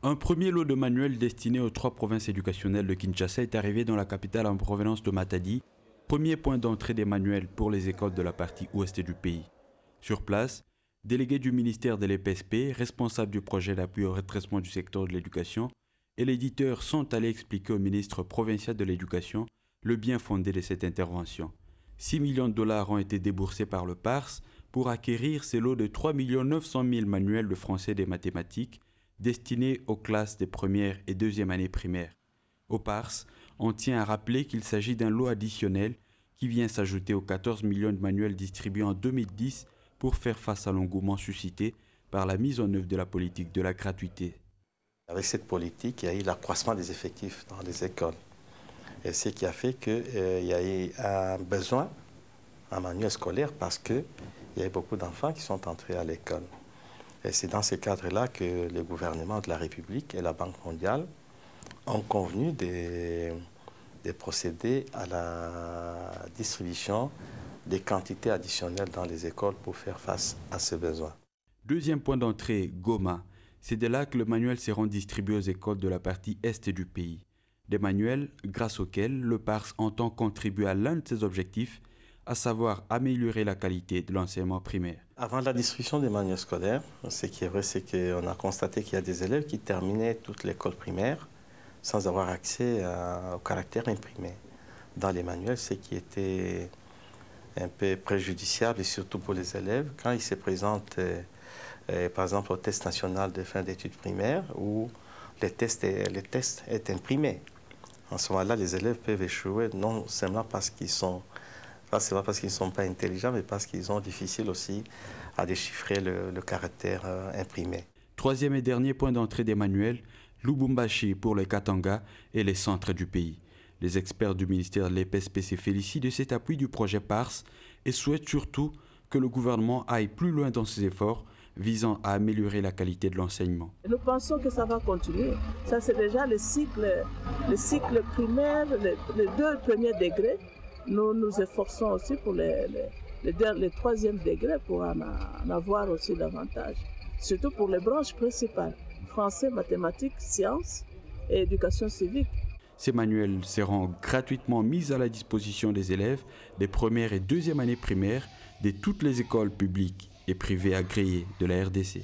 Un premier lot de manuels destinés aux 3 provinces éducationnelles de Kinshasa est arrivé dans la capitale en provenance de Matadi, premier point d'entrée des manuels pour les écoles de la partie ouest du pays. Sur place, délégués du ministère de l'EPSP, responsables du projet d'appui au redressement du secteur de l'éducation, et l'éditeur sont allés expliquer au ministre provincial de l'Éducation le bien fondé de cette intervention. 6 millions de dollars ont été déboursés par le PARS pour acquérir ces lots de 3 900 000 manuels de français et des mathématiques destinés aux classes des premières et deuxième années primaires. Au PARS, on tient à rappeler qu'il s'agit d'un lot additionnel qui vient s'ajouter aux 14 millions de manuels distribués en 2010 pour faire face à l'engouement suscité par la mise en œuvre de la politique de la gratuité. Avec cette politique, il y a eu l'accroissement des effectifs dans les écoles. Et ce qui a fait qu'il y a eu un besoin en manuel scolaire parce qu'il y a eu beaucoup d'enfants qui sont entrés à l'école. Et c'est dans ce cadre-là que le gouvernement de la République et la Banque mondiale ont convenu de procéder à la distribution des quantités additionnelles dans les écoles pour faire face à ce besoin. Deuxième point d'entrée, Goma. C'est de là que le manuel sera distribué aux écoles de la partie est du pays. Des manuels grâce auxquels le PARS entend contribuer à l'un de ses objectifs, à savoir améliorer la qualité de l'enseignement primaire. Avant la distribution des manuels scolaires, ce qui est vrai, c'est qu'on a constaté qu'il y a des élèves qui terminaient toute l'école primaire sans avoir accès au caractère imprimé dans les manuels, ce qui était un peu préjudiciable, et surtout pour les élèves, quand ils se présentent, par exemple, au test national de fin d'études primaires, où les tests est imprimé. En ce moment-là, les élèves peuvent échouer, non seulement parce qu'ils sont, ne sont pas intelligents, mais parce qu'ils ont difficile aussi à déchiffrer le caractère imprimé. Troisième et dernier point d'entrée des manuels, Lubumbashi pour les Katanga et les centres du pays. Les experts du ministère de l'EPSP se félicitent de cet appui du projet PARS et souhaitent surtout que le gouvernement aille plus loin dans ses efforts visant à améliorer la qualité de l'enseignement. Nous pensons que ça va continuer. Ça, c'est déjà le cycle primaire, les 2 premiers degrés. Nous nous efforçons aussi pour les 3e degrés pour en avoir aussi davantage. Surtout pour les branches principales, français, mathématiques, sciences et éducation civique. Ces manuels seront gratuitement mis à la disposition des élèves des premières et deuxième années primaires de toutes les écoles publiques et privées agréées de la RDC.